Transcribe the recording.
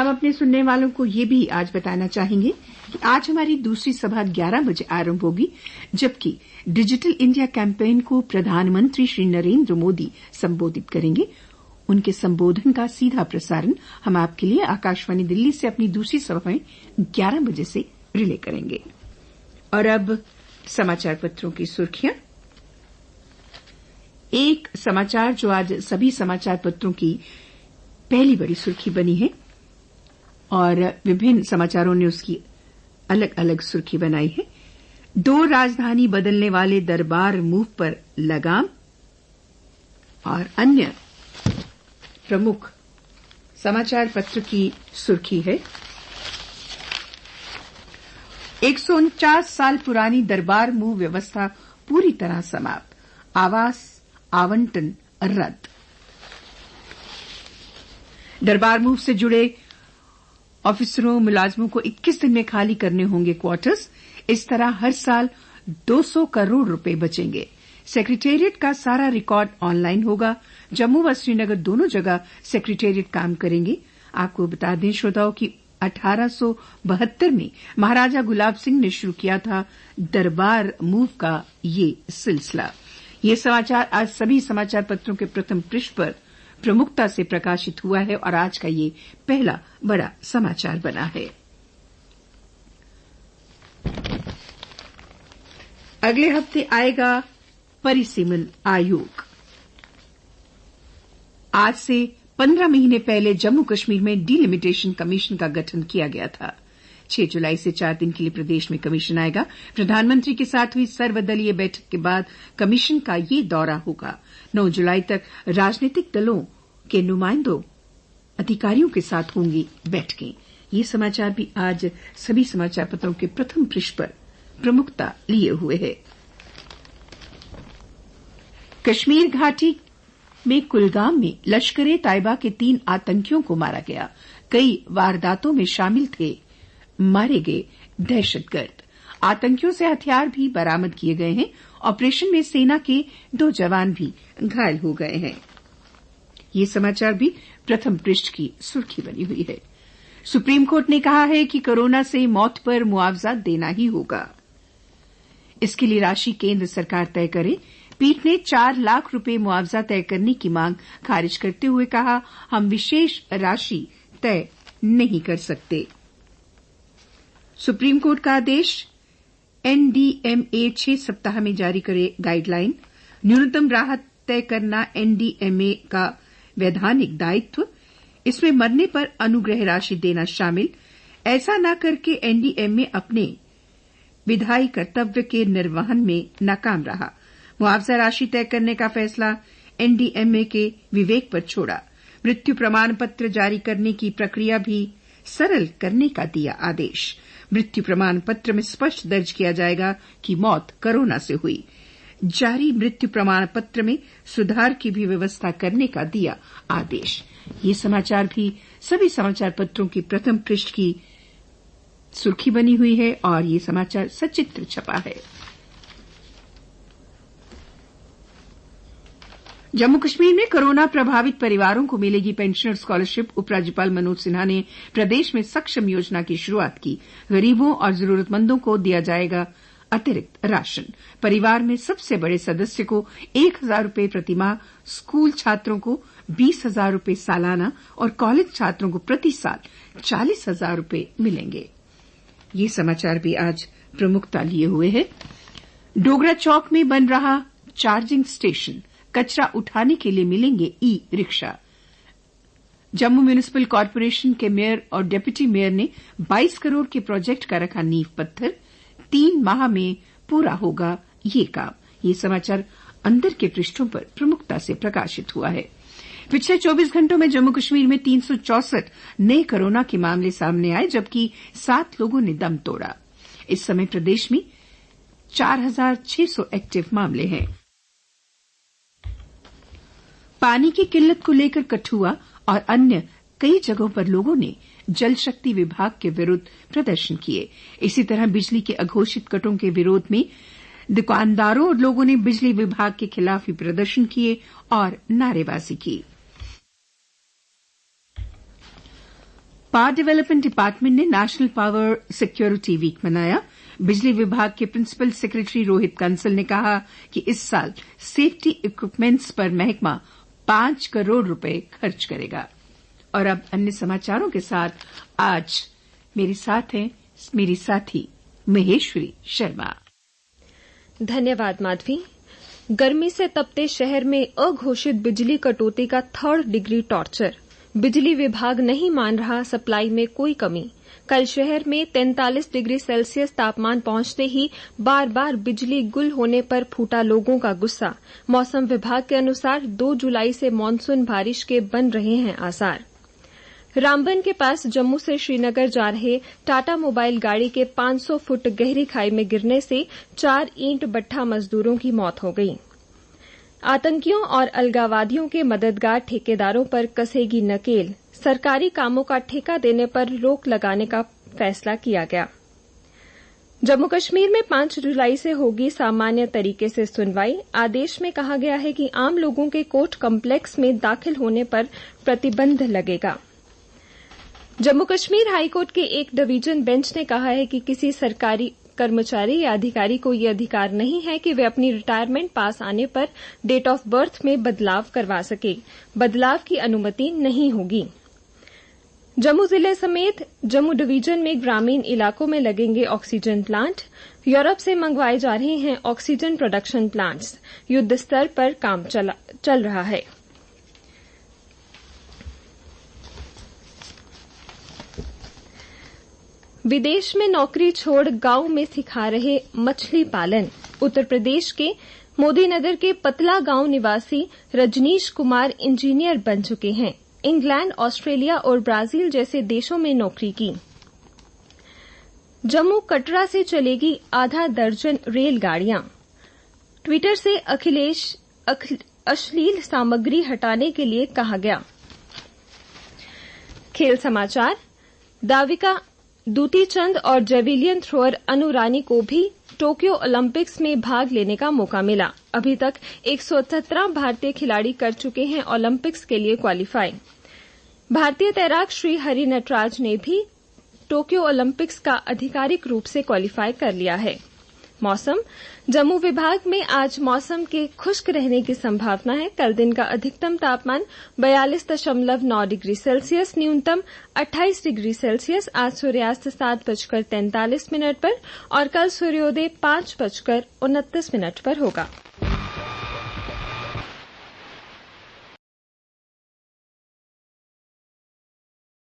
हम अपने सुनने वालों को ये भी आज बताना चाहेंगे कि आज हमारी दूसरी सभा 11 बजे आरंभ होगी, जबकि डिजिटल इंडिया कैंपेन को प्रधानमंत्री श्री नरेंद्र मोदी संबोधित करेंगे। उनके संबोधन का सीधा प्रसारण हम आपके लिए आकाशवाणी दिल्ली से अपनी दूसरी सभा में 11 बजे से रिले करेंगे। और अब समाचार पत्रों की सुर्खियां। एक समाचार जो आज सभी समाचार पत्रों की पहली बड़ी सुर्खी बनी है और विभिन्न समाचारों ने उसकी अलग अलग सुर्खी बनाई है। 2 राजधानी बदलने वाले दरबार मूव पर लगाम और अन्य प्रमुख समाचार पत्र की सुर्खी है। 149 साल पुरानी दरबार मूव व्यवस्था पूरी तरह समाप्त, आवास आवंटन रद्द। दरबार मूव से जुड़े ऑफिसरों मुलाजमों को 21 दिन में खाली करने होंगे क्वार्टर्स। इस तरह हर साल 200 करोड़ रुपए बचेंगे। सेक्रेटेरिएट का सारा रिकॉर्ड ऑनलाइन होगा। जम्मू व श्रीनगर दोनों जगह सेक्रेटेरिएट काम करेंगे। आपको बता दें श्रोताओं की 1872 में महाराजा गुलाब सिंह ने शुरू किया था दरबार मूव का ये सिलसिला। ये समाचार आज सभी समाचार पत्रों के प्रथम पृष्ठ पर प्रमुखता से प्रकाशित हुआ है और आज का ये पहला बड़ा समाचार बना है। अगले हफ्ते आएगा परिसीमन आयोग। आज से 15 महीने पहले जम्मू कश्मीर में डिलिमिटेशन कमीशन का गठन किया गया था। 6 जुलाई से 4 दिन के लिए प्रदेश में कमीशन आएगा। प्रधानमंत्री के साथ हुई सर्वदलीय बैठक के बाद कमीशन का ये दौरा होगा। 9 जुलाई तक राजनीतिक दलों के नुमाइंदों अधिकारियों के साथ होंगी बैठकें। ये समाचार भी आज सभी समाचार पत्रों के प्रथम पृष्ठ पर प्रमुखता लिए हुए है। कश्मीर घाटी में कुलगाम में लश्कर-ए तैयबा के 3 आतंकियों को मारा गया। कई वारदातों में शामिल थे मारे गए दहशतगर्द। आतंकियों से हथियार भी बरामद किए गए हैं। ऑपरेशन में सेना के 2 जवान भी घायल हो गए हैं। ये समाचार भी प्रथम पृष्ठ की सुर्खी बनी हुई है। सुप्रीम कोर्ट ने कहा है कि कोरोना से मौत पर मुआवजा देना ही होगा। इसके लिए राशि केंद्र सरकार तय करे। पीठ ने 4 लाख रुपए मुआवजा तय करने की मांग खारिज करते हुए कहा, हम विशेष राशि तय नहीं कर सकते। सुप्रीम कोर्ट का आदेश। एनडीएमए 6 सप्ताह में जारी करे गाइडलाइन। न्यूनतम राहत तय करना एनडीएमए का वैधानिक दायित्व। इसमें मरने पर अनुग्रह राशि देना शामिल। ऐसा न करके एनडीएमए अपने विधायी कर्तव्य के निर्वहन में नाकाम रहा। मुआवजा राशि तय करने का फैसला एनडीएमए के विवेक पर छोड़ा। मृत्यु प्रमाण पत्र जारी करने की प्रक्रिया भी सरल करने का दिया आदेश। मृत्यु प्रमाण पत्र में स्पष्ट दर्ज किया जाएगा कि मौत कोरोना से हुई। जारी मृत्यु प्रमाण पत्र में सुधार की भी व्यवस्था करने का दिया आदेश। ये समाचार भी सभी समाचार पत्रों की प्रथम पृष्ठ की सुर्खी बनी हुई है और ये समाचार सचित्र छपा है। जम्मू कश्मीर में कोरोना प्रभावित परिवारों को मिलेगी पेंशनर स्कॉलरशिप। उपराज्यपाल मनोज सिन्हा ने प्रदेश में सक्षम योजना की शुरुआत की। गरीबों और जरूरतमंदों को दिया जाएगा अतिरिक्त राशन। परिवार में सबसे बड़े सदस्य को 1,000 रुपए प्रतिमाह, स्कूल छात्रों को 20,000 रुपए सालाना और कॉलेज छात्रों को प्रति साल 40,000 रुपए मिलेंगे। ये समाचार भी आज प्रमुखता लिए हुए है। डोगरा चौक में बन रहा चार्जिंग स्टेशन। कचरा उठाने के लिए मिलेंगे e rickshaw. Jammu municipal corporation के मेयर और डिप्टी मेयर ने 22 करोड़ के प्रोजेक्ट का रखा नींव पत्थर। 3 माह में पूरा होगा ये काम। ये समाचार अंदर के पृष्ठों पर प्रमुखता से प्रकाशित हुआ है। पिछले 24 घंटों में जम्मू कश्मीर में 364 नए कोरोना के मामले सामने आए, जबकि 7 लोगों ने दम तोड़ा। इस समय प्रदेश में 4,600 एक्टिव मामले हैं। पानी की किल्लत को लेकर कठुआ और अन्य कई जगहों पर लोगों ने जल शक्ति विभाग के विरुद्ध प्रदर्शन किए। इसी तरह बिजली के अघोषित कटों के विरोध में दुकानदारों और लोगों ने बिजली विभाग के खिलाफ भी प्रदर्शन किए और नारेबाजी की। पावर डेवलपमेंट डिपार्टमेंट ने नेशनल पावर सिक्योरिटी वीक मनाया। बिजली विभाग के प्रिंसिपल सेक्रेटरी रोहित कंसल ने कहा कि इस साल सेफ्टी इक्विपमेंट्स पर महकमा 5 करोड़ रुपए खर्च करेगा। और अब अन्य समाचारों के साथ आज मेरे साथ हैं मेरी साथी महेश्वरी शर्मा। धन्यवाद माधवी। गर्मी से तपते शहर में अघोषित बिजली कटौती का 3rd डिग्री टॉर्चर। बिजली विभाग नहीं मान रहा सप्लाई में कोई कमी। कल शहर में 43 डिग्री सेल्सियस तापमान पहुंचते ही बार बार बिजली गुल होने पर फूटा लोगों का गुस्सा। मौसम विभाग के अनुसार 2 जुलाई से मानसून बारिश के बन रहे हैं आसार। रामबन के पास जम्मू से श्रीनगर जा रहे टाटा मोबाइल गाड़ी के 500 फुट गहरी खाई में गिरने से 4 ईंट भट्ठा मजदूरों की मौत हो गई। आतंकियों और अलगाववादियों के मददगार ठेकेदारों पर कसेगी नकेल। सरकारी कामों का ठेका देने पर रोक लगाने का फैसला किया गया। जम्मू कश्मीर में 5 जुलाई से होगी सामान्य तरीके से सुनवाई। आदेश में कहा गया है कि आम लोगों के कोर्ट कम्प्लेक्स में दाखिल होने पर प्रतिबंध लगेगा। जम्मू कश्मीर हाईकोर्ट के एक डिवीजन बेंच ने कहा है कि किसी सरकारी कर्मचारी या अधिकारी को ये अधिकार नहीं है कि वे अपनी रिटायरमेंट पास आने पर डेट ऑफ बर्थ में बदलाव करवा सके। बदलाव की अनुमति नहीं होगी। जम्मू जिले समेत जम्मू डिवीजन में ग्रामीण इलाकों में लगेंगे ऑक्सीजन प्लांट। यूरोप से मंगवाए जा रहे हैं ऑक्सीजन प्रोडक्शन प्लांट्स। युद्ध स्तर पर काम चल रहा है। विदेश में नौकरी छोड़ गांव में सिखा रहे मछली पालन। उत्तर प्रदेश के मोदीनगर के पतला गांव निवासी रजनीश कुमार इंजीनियर बन चुके हैं। इंग्लैंड, ऑस्ट्रेलिया और ब्राजील जैसे देशों में नौकरी की। जम्मू कटरा से चलेगी आधा दर्जन रेलगाड़ियां। ट्विटर से अश्लील सामग्री हटाने के लिए कहा गया। खेल समाचार। दाविका दूती चंद और जेविलियन थ्रोअर अनु रानी को भी टोक्यो ओलंपिक्स में भाग लेने का मौका मिला। अभी तक 117 भारतीय खिलाड़ी कर चुके हैं ओलंपिक्स के लिए क्वालीफाई। भारतीय तैराक श्री हरि नटराज ने भी टोक्यो ओलंपिक्स का आधिकारिक रूप से क्वालीफाई कर लिया है। मौसम। जम्मू विभाग में आज मौसम के खुश्क रहने की संभावना है। कल दिन का अधिकतम तापमान 42.9 डिग्री सेल्सियस, न्यूनतम 28 डिग्री सेल्सियस। आज सूर्यास्त 7:43 पर और कल सूर्योदय 5:29 पर होगा।